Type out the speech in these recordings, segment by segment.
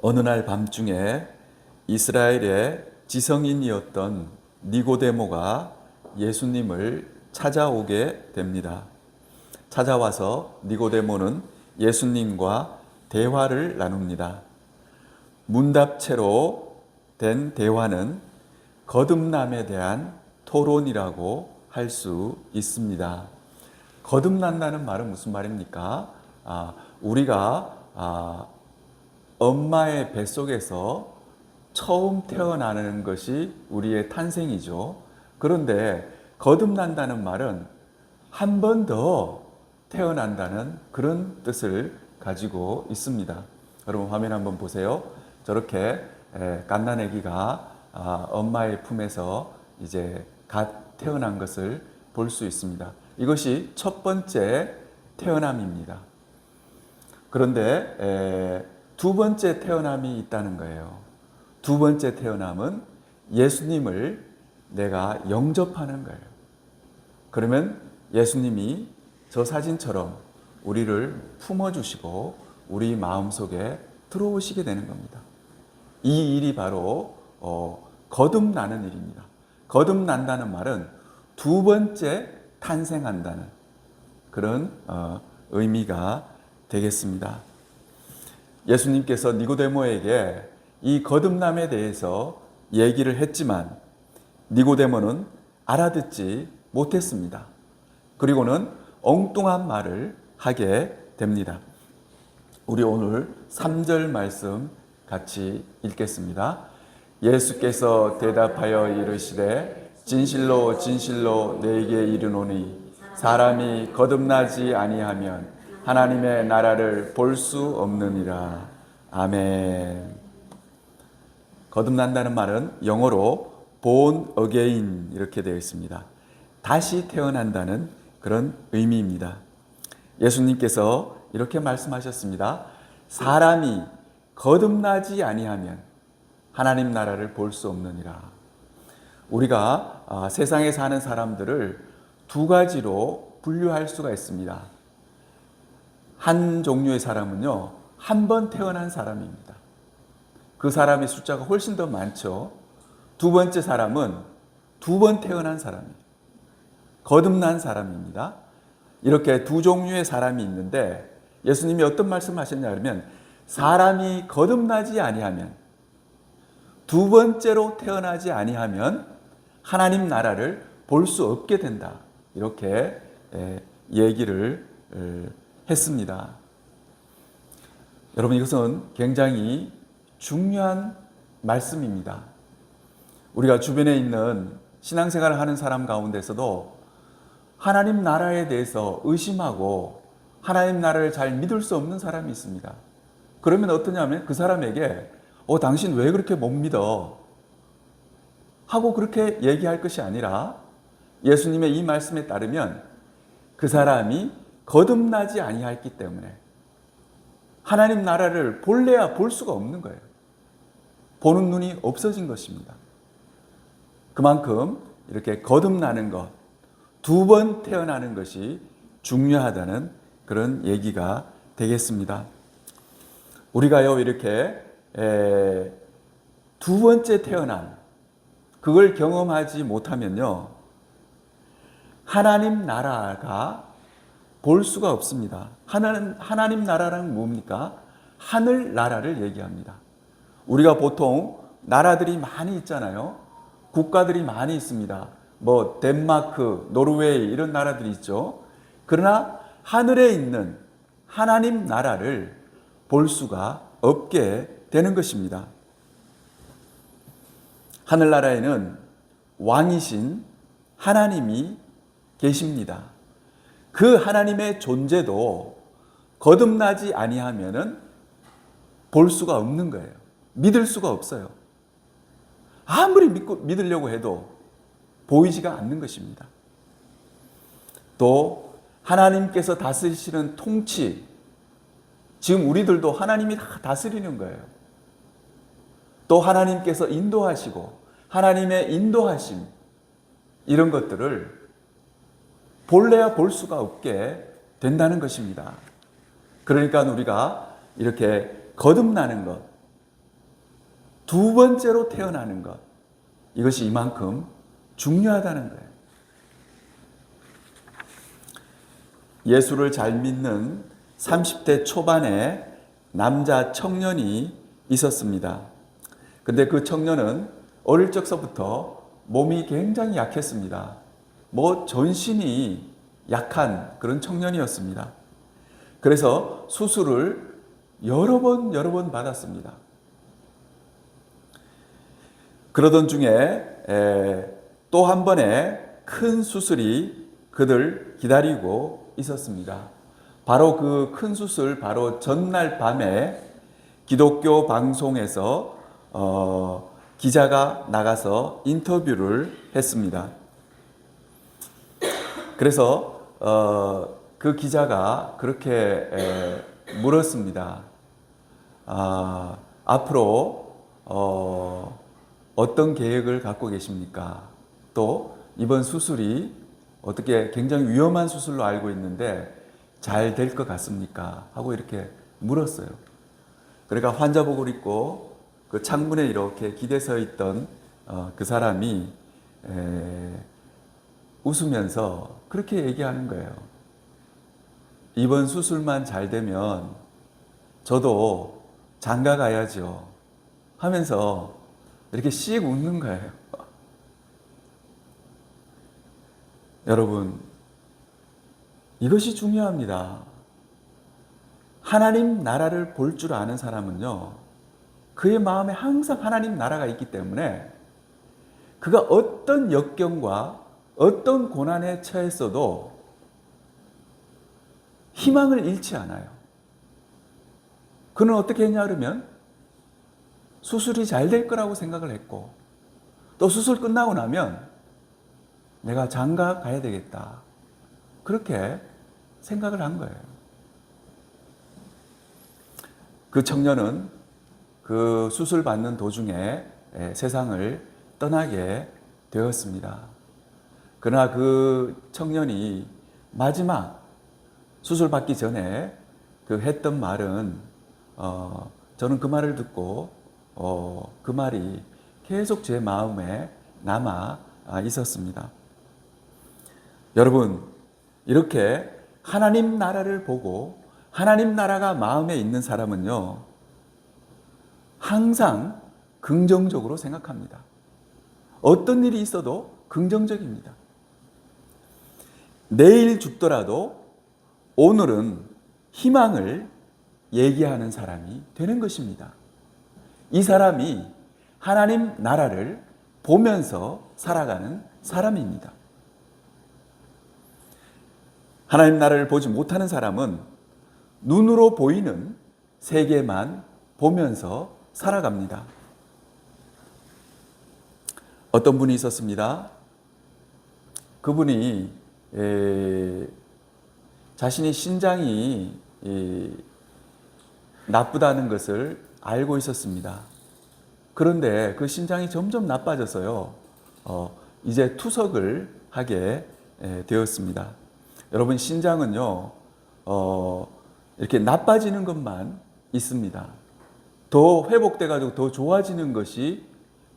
어느 날 밤중에 이스라엘의 지성인이었던 니고데모가 예수님을 찾아오게 됩니다. 찾아와서 니고데모는 예수님과 대화를 나눕니다. 문답체로 된 대화는 거듭남에 대한 토론이라고 할 수 있습니다. 거듭난다는 말은 무슨 말입니까? 우리가 엄마의 뱃속에서 처음 태어나는 것이 우리의 탄생이죠. 그런데 거듭난다는 말은 한 번 더 태어난다는 그런 뜻을 가지고 있습니다. 여러분 화면 한번 보세요. 저렇게 갓난아기가 엄마의 품에서 이제 갓 태어난 것을 볼 수 있습니다. 이것이 첫 번째 태어남입니다. 그런데 두 번째 태어남이 있다는 거예요. 두 번째 태어남은 예수님을 내가 영접하는 거예요. 그러면 예수님이 저 사진처럼 우리를 품어주시고 우리 마음속에 들어오시게 되는 겁니다. 이 일이 바로 거듭나는 일입니다. 거듭난다는 말은 두 번째 탄생한다는 그런 의미가 되겠습니다. 예수님께서 니고데모에게 이 거듭남에 대해서 얘기를 했지만 니고데모는 알아듣지 못했습니다. 그리고는 엉뚱한 말을 하게 됩니다. 우리 오늘 3절 말씀 같이 읽겠습니다. 예수께서 대답하여 이르시되 진실로 진실로 너에게 이르노니 사람이 거듭나지 아니하면 하나님의 나라를 볼 수 없느니라. 아멘. 거듭난다는 말은 영어로 born again 이렇게 되어 있습니다. 다시 태어난다는 그런 의미입니다. 예수님께서 이렇게 말씀하셨습니다. 사람이 거듭나지 아니하면 하나님 나라를 볼 수 없느니라. 우리가 세상에 사는 사람들을 두 가지로 분류할 수가 있습니다. 한 종류의 사람은요, 한 번 태어난 사람입니다. 그 사람의 숫자가 훨씬 더 많죠. 두 번째 사람은 두 번 태어난 사람이에요. 거듭난 사람입니다. 이렇게 두 종류의 사람이 있는데 예수님이 어떤 말씀하셨냐 하면 사람이 거듭나지 아니하면 두 번째로 태어나지 아니하면 하나님 나라를 볼 수 없게 된다. 이렇게 얘기를 했습니다. 여러분 이것은 굉장히 중요한 말씀입니다. 우리가 주변에 있는 신앙생활을 하는 사람 가운데서도 하나님 나라에 대해서 의심하고 하나님 나라를 잘 믿을 수 없는 사람이 있습니다. 그러면 어떠냐면 그 사람에게 당신 왜 그렇게 못 믿어? 하고 그렇게 얘기할 것이 아니라 예수님의 이 말씀에 따르면 그 사람이 거듭나지 아니하였기 때문에 하나님 나라를 볼래야 볼 수가 없는 거예요. 보는 눈이 없어진 것입니다. 그만큼 이렇게 거듭나는 것, 두 번 태어나는 것이 중요하다는 그런 얘기가 되겠습니다. 우리가요 이렇게 두 번째 태어남 그걸 경험하지 못하면요 하나님 나라가 볼 수가 없습니다. 하나님 나라란 뭡니까? 하늘 나라를 얘기합니다. 우리가 보통 나라들이 많이 있잖아요. 국가들이 많이 있습니다. 뭐 덴마크, 노르웨이 이런 나라들이 있죠. 그러나 하늘에 있는 하나님 나라를 볼 수가 없게 되는 것입니다. 하늘나라에는 왕이신 하나님이 계십니다. 그 하나님의 존재도 거듭나지 아니하면은 볼 수가 없는 거예요. 믿을 수가 없어요. 아무리 믿으려고 해도 보이지가 않는 것입니다. 또 하나님께서 다스리시는 통치, 지금 우리들도 하나님이 다 다스리는 거예요. 또 하나님께서 인도하시고 하나님의 인도하심 이런 것들을 볼래야 볼 수가 없게 된다는 것입니다. 그러니까 우리가 이렇게 거듭나는 것, 두 번째로 태어나는 것, 이것이 이만큼 중요하다는 거예요. 예수를 잘 믿는 30대 초반의 남자 청년이 있었습니다. 근데 그 청년은 어릴 적서부터 몸이 굉장히 약했습니다. 전신이 약한 그런 청년이었습니다. 그래서 수술을 여러 번 받았습니다. 그러던 중에 또 한 번의 큰 수술이 그들 기다리고 있었습니다. 바로 그 큰 수술, 바로 전날 밤에 기독교 방송에서 기자가 나가서 인터뷰를 했습니다. 그래서 그 기자가 그렇게 물었습니다. 앞으로 어떤 계획을 갖고 계십니까? 또 이번 수술이 어떻게 굉장히 위험한 수술로 알고 있는데 잘 될 것 같습니까? 하고 이렇게 물었어요. 그러니까 환자복을 입고 그 창문에 이렇게 기대서 있던 그 사람이 웃으면서 그렇게 얘기하는 거예요. 이번 수술만 잘 되면 저도 장가 가야죠 하면서 이렇게 씩 웃는 거예요. 여러분, 이것이 중요합니다. 하나님 나라를 볼 줄 아는 사람은요, 그의 마음에 항상 하나님 나라가 있기 때문에 그가 어떤 역경과 어떤 고난에 처했어도 희망을 잃지 않아요. 그는 어떻게 했냐 그러면 수술이 잘 될 거라고 생각을 했고, 또 수술 끝나고 나면 내가 장가 가야 되겠다, 그렇게 생각을 한 거예요. 그 청년은 그 수술 받는 도중에 세상을 떠나게 되었습니다. 그러나 그 청년이 마지막 수술 받기 전에 그 했던 말은 저는 그 말을 듣고 그 말이 계속 제 마음에 남아 있었습니다. 여러분, 이렇게 하나님 나라를 보고 하나님 나라가 마음에 있는 사람은요, 항상 긍정적으로 생각합니다. 어떤 일이 있어도 긍정적입니다. 내일 죽더라도 오늘은 희망을 얘기하는 사람이 되는 것입니다. 이 사람이 하나님 나라를 보면서 살아가는 사람입니다. 하나님 나라를 보지 못하는 사람은 눈으로 보이는 세계만 보면서 살아갑니다. 어떤 분이 있었습니다. 그분이 자신의 신장이 나쁘다는 것을 알고 있었습니다. 그런데 그 신장이 점점 나빠져서요, 이제 투석을 하게 되었습니다. 여러분, 신장은요, 이렇게 나빠지는 것만 있습니다. 더 회복돼가지고 더 좋아지는 것이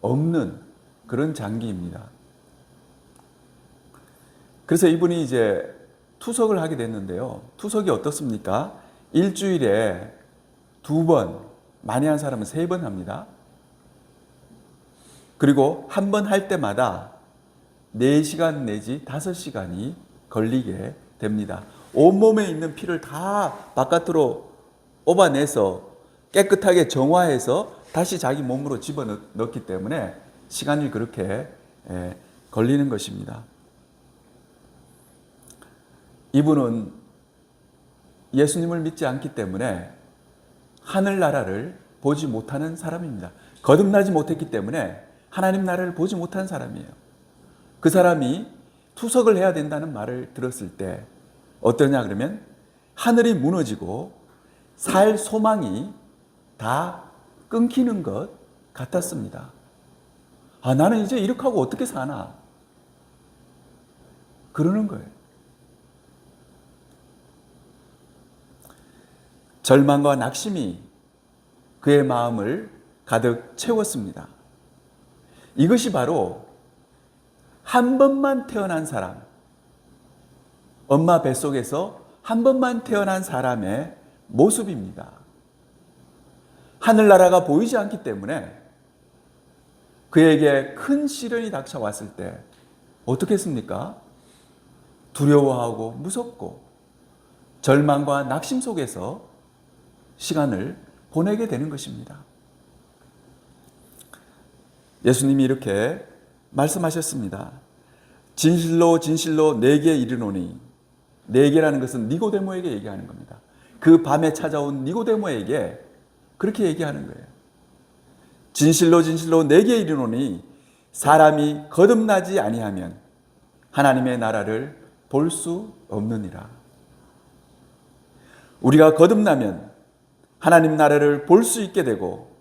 없는 그런 장기입니다. 그래서 이분이 이제 투석을 하게 됐는데요. 투석이 어떻습니까? 일주일에 2번, 많이 한 사람은 3번 합니다. 그리고 한 번 할 때마다 4시간 내지 5시간이 걸리게 됩니다. 온몸에 있는 피를 다 바깥으로 뽑아내서 깨끗하게 정화해서 다시 자기 몸으로 집어넣기 때문에 시간이 그렇게 걸리는 것입니다. 이분은 예수님을 믿지 않기 때문에 하늘나라를 보지 못하는 사람입니다. 거듭나지 못했기 때문에 하나님 나라를 보지 못한 사람이에요. 그 사람이 투석을 해야 된다는 말을 들었을 때 어떠냐 그러면 하늘이 무너지고 살 소망이 다 끊기는 것 같았습니다. 나는 이제 이렇게 하고 어떻게 사나? 그러는 거예요. 절망과 낙심이 그의 마음을 가득 채웠습니다. 이것이 바로 한 번만 태어난 사람, 엄마 뱃속에서 한 번만 태어난 사람의 모습입니다. 하늘나라가 보이지 않기 때문에 그에게 큰 시련이 닥쳐왔을 때 어떻게 했습니까? 두려워하고 무섭고 절망과 낙심 속에서 시간을 보내게 되는 것입니다. 예수님이 이렇게 말씀하셨습니다. 진실로 진실로 내게 이르노니, 내게라는 것은 니고데모에게 얘기하는 겁니다. 그 밤에 찾아온 니고데모에게 그렇게 얘기하는 거예요. 진실로 진실로 내게 이르노니 사람이 거듭나지 아니하면 하나님의 나라를 볼 수 없느니라. 우리가 거듭나면 하나님 나라를 볼 수 있게 되고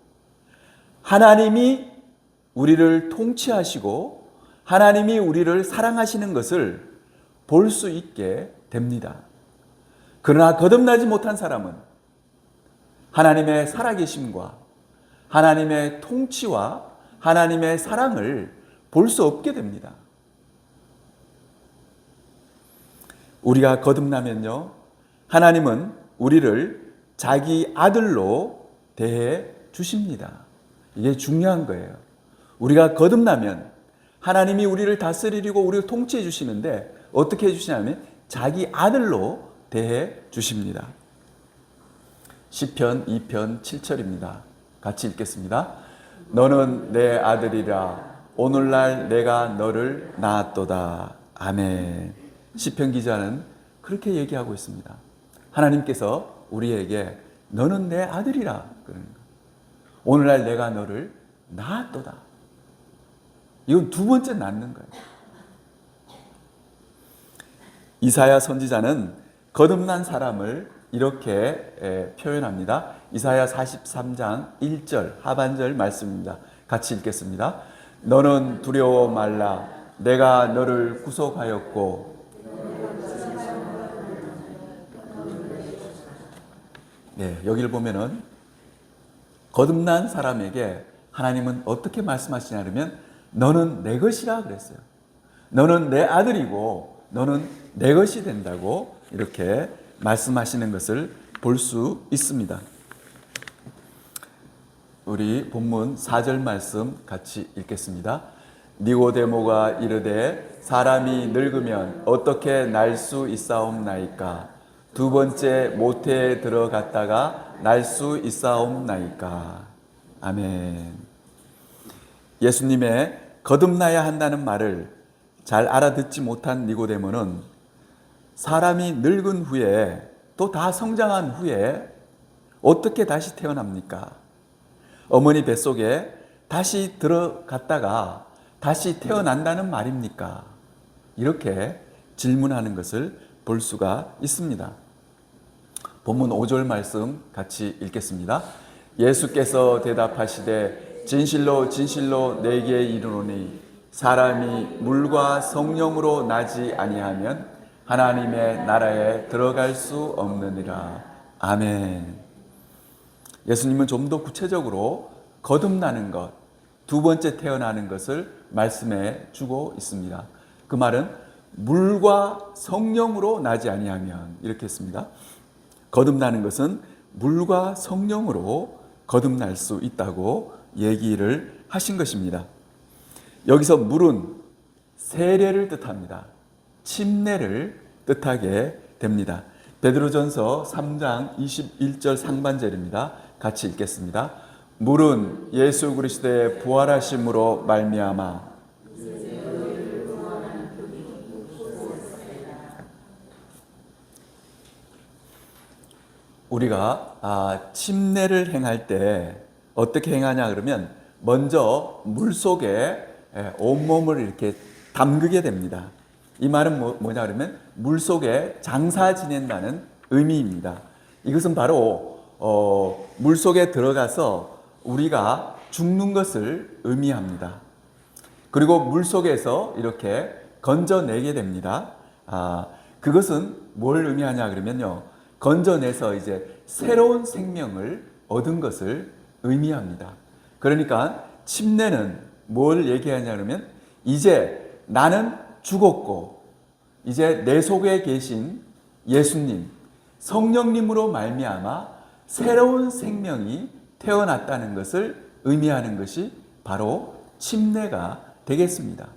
하나님이 우리를 통치하시고 하나님이 우리를 사랑하시는 것을 볼 수 있게 됩니다. 그러나 거듭나지 못한 사람은 하나님의 살아계심과 하나님의 통치와 하나님의 사랑을 볼 수 없게 됩니다. 우리가 거듭나면요, 하나님은 우리를 자기 아들로 대해 주십니다. 이게 중요한 거예요. 우리가 거듭나면 하나님이 우리를 다스리고 우리를 통치해 주시는데 어떻게 해 주시냐면 자기 아들로 대해 주십니다. 시편 2편 7절입니다. 같이 읽겠습니다. 너는 내 아들이라 오늘날 내가 너를 낳았도다. 아멘. 시편 기자는 그렇게 얘기하고 있습니다. 하나님께서 우리에게 너는 내 아들이라 그러는 거예요. 오늘날 내가 너를 낳았도다. 이건 두 번째 낳는 거예요. 이사야 선지자는 거듭난 사람을 이렇게 표현합니다. 이사야 43장 1절 하반절 말씀입니다. 같이 읽겠습니다. 너는 두려워 말라. 내가 너를 구속하였고 여기를 보면은 거듭난 사람에게 하나님은 어떻게 말씀하시냐 그러면 너는 내 것이라 그랬어요. 너는 내 아들이고 너는 내 것이 된다고 이렇게 말씀하시는 것을 볼 수 있습니다. 우리 본문 4절 말씀 같이 읽겠습니다. 니고데모가 이르되 사람이 늙으면 어떻게 날 수 있사옵나이까? 두 번째 모태에 들어갔다가 날 수 있사옵나이까? 아멘. 예수님의 거듭나야 한다는 말을 잘 알아듣지 못한 니고데모는 사람이 늙은 후에 또 다 성장한 후에 어떻게 다시 태어납니까? 어머니 뱃속에 다시 들어갔다가 다시 태어난다는 말입니까? 이렇게 질문하는 것을 볼 수가 있습니다. 본문 5절 말씀 같이 읽겠습니다. 예수께서 대답하시되 진실로 진실로 내게 이르노니 사람이 물과 성령으로 나지 아니하면 하나님의 나라에 들어갈 수 없느니라. 아멘. 예수님은 좀 더 구체적으로 거듭나는 것, 두 번째 태어나는 것을 말씀해 주고 있습니다. 그 말은 물과 성령으로 나지 아니하면 이렇게 했습니다. 거듭나는 것은 물과 성령으로 거듭날 수 있다고 얘기를 하신 것입니다. 여기서 물은 세례를 뜻합니다. 침례를 뜻하게 됩니다. 베드로전서 3장 21절 상반절입니다. 같이 읽겠습니다. 물은 예수 그리스도의 부활하심으로 말미암아 우리가 침례를 행할 때 어떻게 행하냐 그러면 먼저 물 속에 온몸을 이렇게 담그게 됩니다. 이 말은 뭐냐 그러면 물 속에 장사 지낸다는 의미입니다. 이것은 바로 물 속에 들어가서 우리가 죽는 것을 의미합니다. 그리고 물 속에서 이렇게 건져내게 됩니다. 그것은 뭘 의미하냐 그러면요, 건져내서 이제 새로운 생명을 얻은 것을 의미합니다. 그러니까 침례는 뭘 얘기하냐 그러면 이제 나는 죽었고 이제 내 속에 계신 예수님, 성령님으로 말미암아 새로운 생명이 태어났다는 것을 의미하는 것이 바로 침례가 되겠습니다.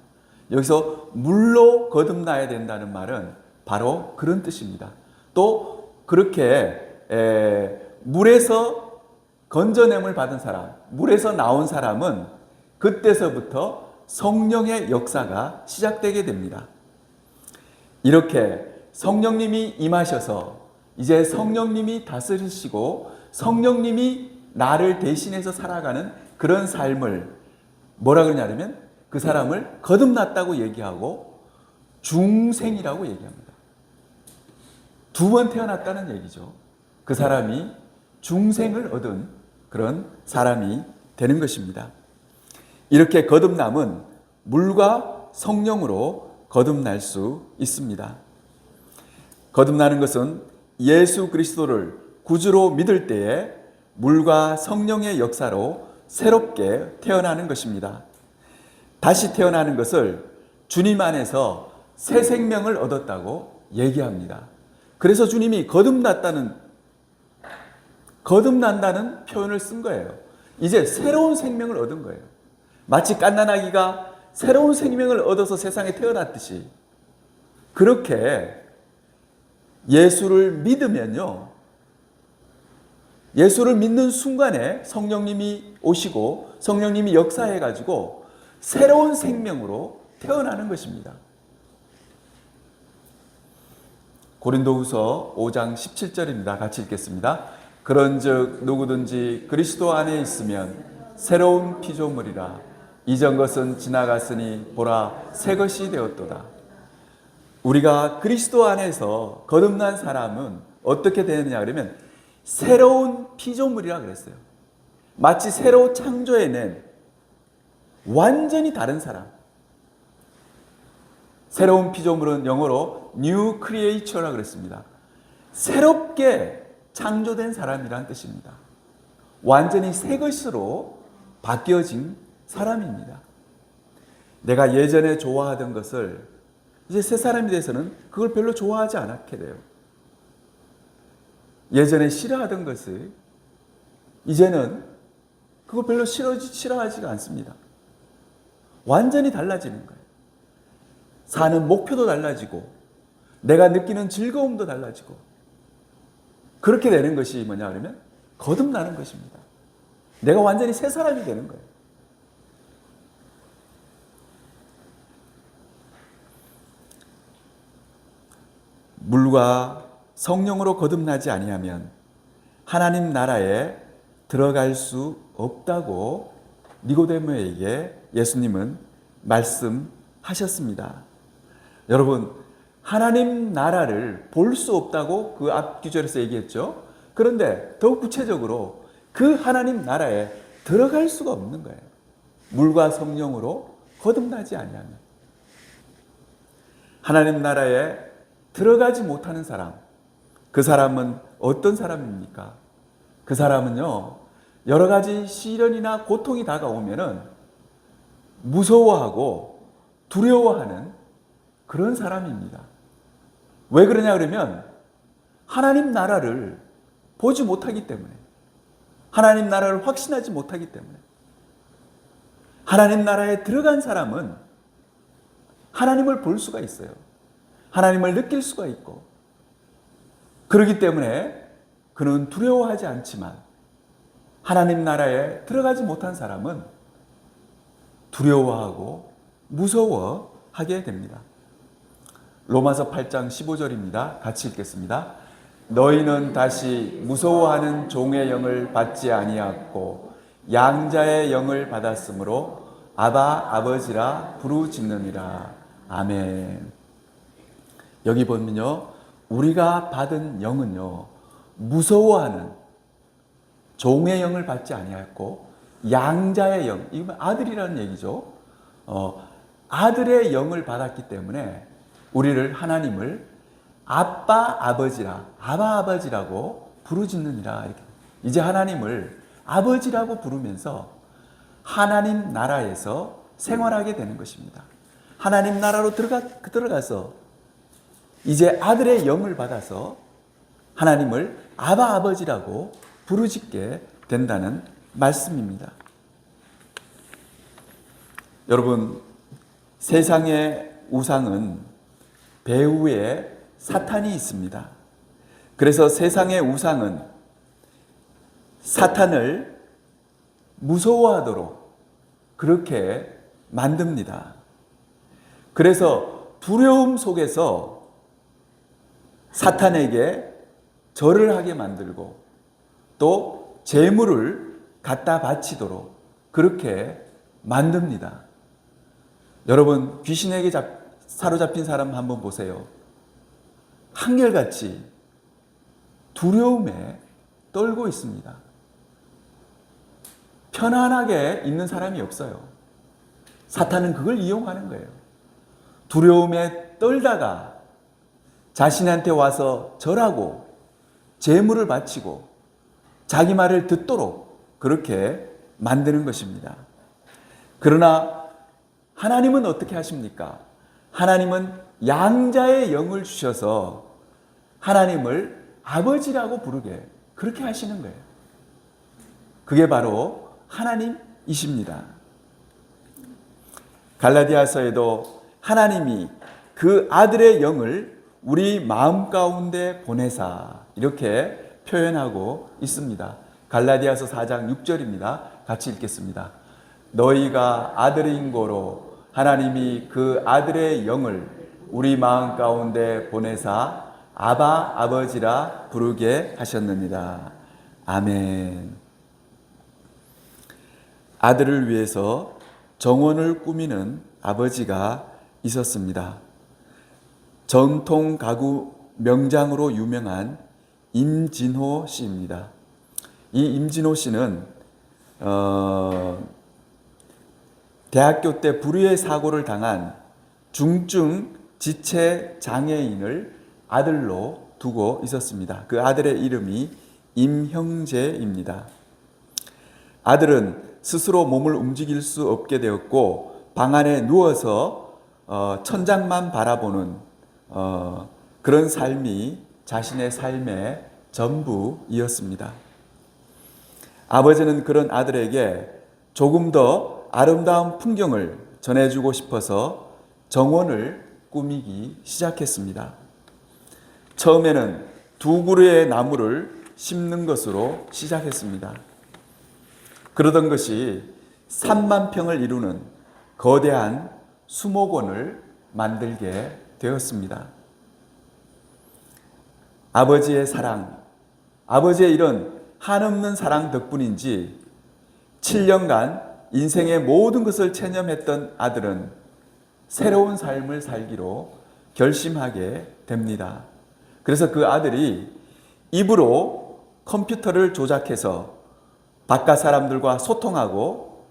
여기서 물로 거듭나야 된다는 말은 바로 그런 뜻입니다. 또 그렇게 물에서 건져냄을 받은 사람, 물에서 나온 사람은 그때서부터 성령의 역사가 시작되게 됩니다. 이렇게 성령님이 임하셔서 이제 성령님이 다스리시고 성령님이 나를 대신해서 살아가는 그런 삶을 뭐라 그러냐면 그 사람을 거듭났다고 얘기하고 중생이라고 얘기합니다. 두 번 태어났다는 얘기죠. 그 사람이 중생을 얻은 그런 사람이 되는 것입니다. 이렇게 거듭남은 물과 성령으로 거듭날 수 있습니다. 거듭나는 것은 예수 그리스도를 구주로 믿을 때에 물과 성령의 역사로 새롭게 태어나는 것입니다. 다시 태어나는 것을 주님 안에서 새 생명을 얻었다고 얘기합니다. 그래서 주님이 거듭난다는 표현을 쓴 거예요. 이제 새로운 생명을 얻은 거예요. 마치 갓난아기가 새로운 생명을 얻어서 세상에 태어났듯이 그렇게 예수를 믿으면요. 예수를 믿는 순간에 성령님이 오시고 성령님이 역사해가지고 새로운 생명으로 태어나는 것입니다. 고린도후서 5장 17절입니다. 같이 읽겠습니다. 그런즉 누구든지 그리스도 안에 있으면 새로운 피조물이라 이전 것은 지나갔으니 보라 새 것이 되었도다. 우리가 그리스도 안에서 거듭난 사람은 어떻게 되느냐 그러면 새로운 피조물이라 그랬어요. 마치 새로 창조해낸 완전히 다른 사람. 새로운 피조물은 영어로 new creature라고 그랬습니다. 새롭게 창조된 사람이란 뜻입니다. 완전히 새 것으로 바뀌어진 사람입니다. 내가 예전에 좋아하던 것을 이제 새 사람이 돼서는 그걸 별로 좋아하지 않게 돼요. 예전에 싫어하던 것을 이제는 그거 별로 싫어하지가 않습니다. 완전히 달라지는 거예요. 사는 목표도 달라지고 내가 느끼는 즐거움도 달라지고 그렇게 되는 것이 뭐냐 그러면 거듭나는 것입니다. 내가 완전히 새 사람이 되는 거예요. 물과 성령으로 거듭나지 아니하면 하나님 나라에 들어갈 수 없다고 니고데모에게 예수님은 말씀하셨습니다. 여러분, 하나님 나라를 볼 수 없다고 그 앞 구절에서 얘기했죠. 그런데 더욱 구체적으로 그 하나님 나라에 들어갈 수가 없는 거예요. 물과 성령으로 거듭나지 아니하면. 하나님 나라에 들어가지 못하는 사람, 그 사람은 어떤 사람입니까? 그 사람은요, 여러 가지 시련이나 고통이 다가오면은 무서워하고 두려워하는 그런 사람입니다. 왜 그러냐 그러면 하나님 나라를 보지 못하기 때문에, 하나님 나라를 확신하지 못하기 때문에. 하나님 나라에 들어간 사람은 하나님을 볼 수가 있어요. 하나님을 느낄 수가 있고, 그렇기 때문에 그는 두려워하지 않지만 하나님 나라에 들어가지 못한 사람은 두려워하고 무서워하게 됩니다. 로마서 8장 15절입니다. 같이 읽겠습니다. 너희는 다시 무서워하는 종의 영을 받지 아니하고 양자의 영을 받았으므로 아바 아버지라 부르짖느니라. 아멘. 여기 보면요, 우리가 받은 영은요, 무서워하는 종의 영을 받지 아니하였고 양자의 영, 이건 아들이라는 얘기죠. 아들의 영을 받았기 때문에 우리를 하나님을 아빠 아버지라, 아바 아버지라고 부르짖느니라. 이렇게. 이제 하나님을 아버지라고 부르면서 하나님 나라에서 생활하게 되는 것입니다. 하나님 나라로 들어가서 이제 아들의 영을 받아서 하나님을 아바 아버지라고 부르짖게 된다는 말씀입니다. 여러분, 세상의 우상은 배후에 사탄이 있습니다. 그래서 세상의 우상은 사탄을 무서워하도록 그렇게 만듭니다. 그래서 두려움 속에서 사탄에게 절을 하게 만들고 또 재물을 갖다 바치도록 그렇게 만듭니다. 여러분, 귀신에게 사로잡힌 사람 한번 보세요. 한결같이 두려움에 떨고 있습니다. 편안하게 있는 사람이 없어요. 사탄은 그걸 이용하는 거예요. 두려움에 떨다가 자신한테 와서 절하고 재물을 바치고 자기 말을 듣도록 그렇게 만드는 것입니다. 그러나 하나님은 어떻게 하십니까? 하나님은 양자의 영을 주셔서 하나님을 아버지라고 부르게 그렇게 하시는 거예요. 그게 바로 하나님이십니다. 갈라디아서에도 하나님이 그 아들의 영을 우리 마음 가운데 보내사 이렇게 표현하고 있습니다. 갈라디아서 4장 6절입니다. 같이 읽겠습니다. 너희가 아들인 고로 하나님이 그 아들의 영을 우리 마음 가운데 보내사 아바 아버지라 부르게 하셨느니라. 아멘. 아들을 위해서 정원을 꾸미는 아버지가 있었습니다. 전통 가구 명장으로 유명한 임진호 씨입니다. 이 임진호 씨는 대학교 때 불의의 사고를 당한 중증 지체 장애인을 아들로 두고 있었습니다. 그 아들의 이름이 임형재입니다. 아들은 스스로 몸을 움직일 수 없게 되었고 방 안에 누워서 천장만 바라보는 그런 삶이 자신의 삶의 전부이었습니다. 아버지는 그런 아들에게 조금 더 아름다운 풍경을 전해주고 싶어서 정원을 꾸미기 시작했습니다. 처음에는 2그루의 나무를 심는 것으로 시작했습니다. 그러던 것이 3만 평을 이루는 거대한 수목원을 만들게 되었습니다. 아버지의 사랑, 아버지의 이런 한없는 사랑 덕분인지 7년간 인생의 모든 것을 체념했던 아들은 새로운 삶을 살기로 결심하게 됩니다. 그래서 그 아들이 입으로 컴퓨터를 조작해서 바깥 사람들과 소통하고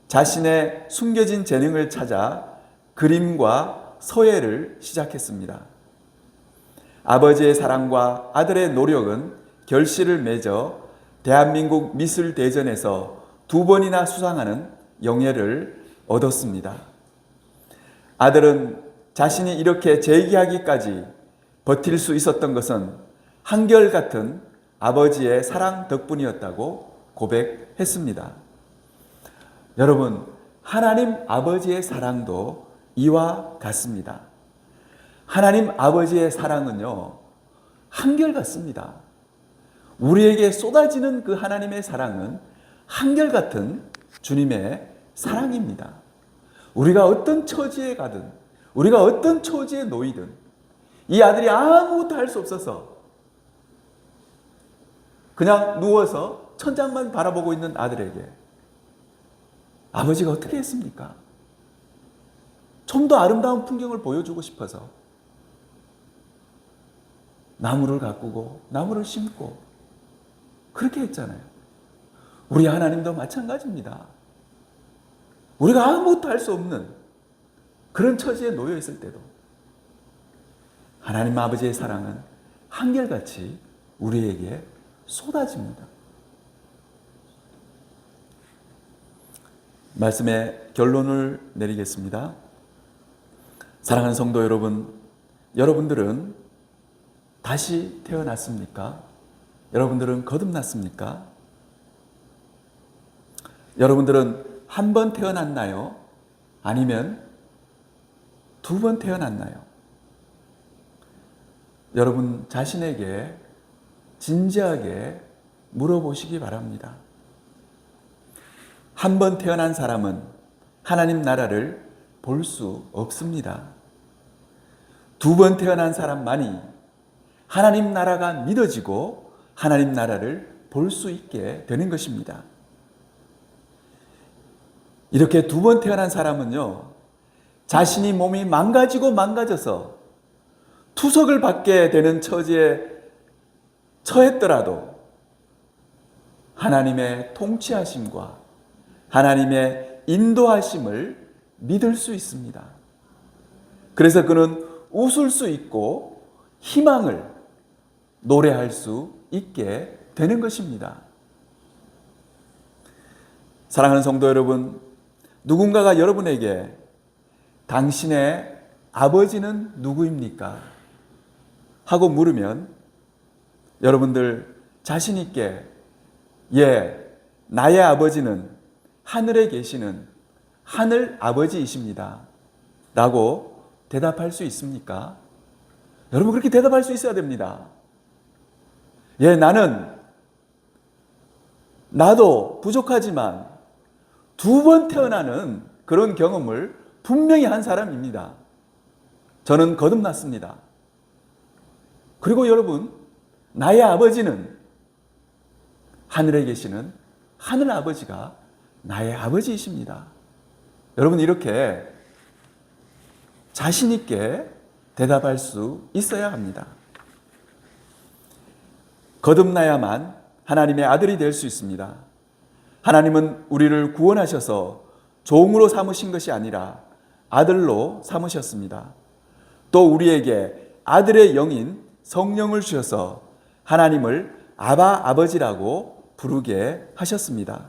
자신의 숨겨진 재능을 찾아 그림과 서예를 시작했습니다. 아버지의 사랑과 아들의 노력은 결실을 맺어 대한민국 미술대전에서 2번이나 수상하는 영예를 얻었습니다. 아들은 자신이 이렇게 재기하기까지 버틸 수 있었던 것은 한결같은 아버지의 사랑 덕분이었다고 고백했습니다. 여러분, 하나님 아버지의 사랑도 이와 같습니다. 하나님 아버지의 사랑은요, 한결같습니다. 우리에게 쏟아지는 그 하나님의 사랑은 한결같은 주님의 사랑입니다. 우리가 어떤 처지에 가든, 우리가 어떤 처지에 놓이든, 이 아들이 아무것도 할 수 없어서 그냥 누워서 천장만 바라보고 있는 아들에게 아버지가 어떻게 했습니까? 좀 더 아름다운 풍경을 보여주고 싶어서 나무를 가꾸고 나무를 심고 그렇게 했잖아요. 우리 하나님도 마찬가지입니다. 우리가 아무것도 할 수 없는 그런 처지에 놓여 있을 때도 하나님 아버지의 사랑은 한결같이 우리에게 쏟아집니다. 말씀의 결론을 내리겠습니다. 사랑하는 성도 여러분, 여러분들은 다시 태어났습니까? 여러분들은 거듭났습니까? 여러분들은 한 번 태어났나요? 아니면 두 번 태어났나요? 여러분 자신에게 진지하게 물어보시기 바랍니다. 한 번 태어난 사람은 하나님 나라를 볼 수 없습니다. 두 번 태어난 사람만이 하나님 나라가 믿어지고 하나님 나라를 볼 수 있게 되는 것입니다. 이렇게 두 번 태어난 사람은요, 자신이 몸이 망가져서 투석을 받게 되는 처지에 처했더라도 하나님의 통치하심과 하나님의 인도하심을 믿을 수 있습니다. 그래서 그는 웃을 수 있고 희망을 노래할 수 있게 되는 것입니다. 사랑하는 성도 여러분, 누군가가 여러분에게 당신의 아버지는 누구입니까? 하고 물으면 여러분들 자신 있게 나의 아버지는 하늘에 계시는 하늘 아버지이십니다 라고 대답할 수 있습니까? 여러분 그렇게 대답할 수 있어야 됩니다. 나도 부족하지만 두 번 태어나는 그런 경험을 분명히 한 사람입니다. 저는 거듭났습니다. 그리고 여러분, 나의 아버지는 하늘에 계시는 하늘 아버지가 나의 아버지이십니다. 여러분 이렇게 자신 있게 대답할 수 있어야 합니다. 거듭나야만 하나님의 아들이 될 수 있습니다. 하나님은 우리를 구원하셔서 종으로 삼으신 것이 아니라 아들로 삼으셨습니다. 또 우리에게 아들의 영인 성령을 주셔서 하나님을 아바 아버지라고 부르게 하셨습니다.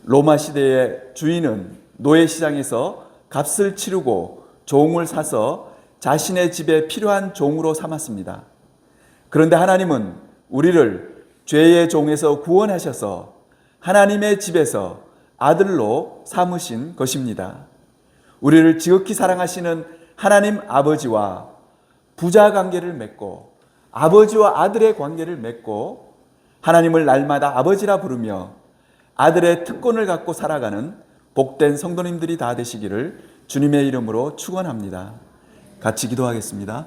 로마 시대의 주인은 노예 시장에서 값을 치르고 종을 사서 자신의 집에 필요한 종으로 삼았습니다. 그런데 하나님은 우리를 죄의 종에서 구원하셔서 하나님의 집에서 아들로 삼으신 것입니다. 우리를 지극히 사랑하시는 하나님 아버지와 부자 관계를 맺고 아버지와 아들의 관계를 맺고 하나님을 날마다 아버지라 부르며 아들의 특권을 갖고 살아가는 복된 성도님들이 다 되시기를 주님의 이름으로 축원합니다. 같이 기도하겠습니다.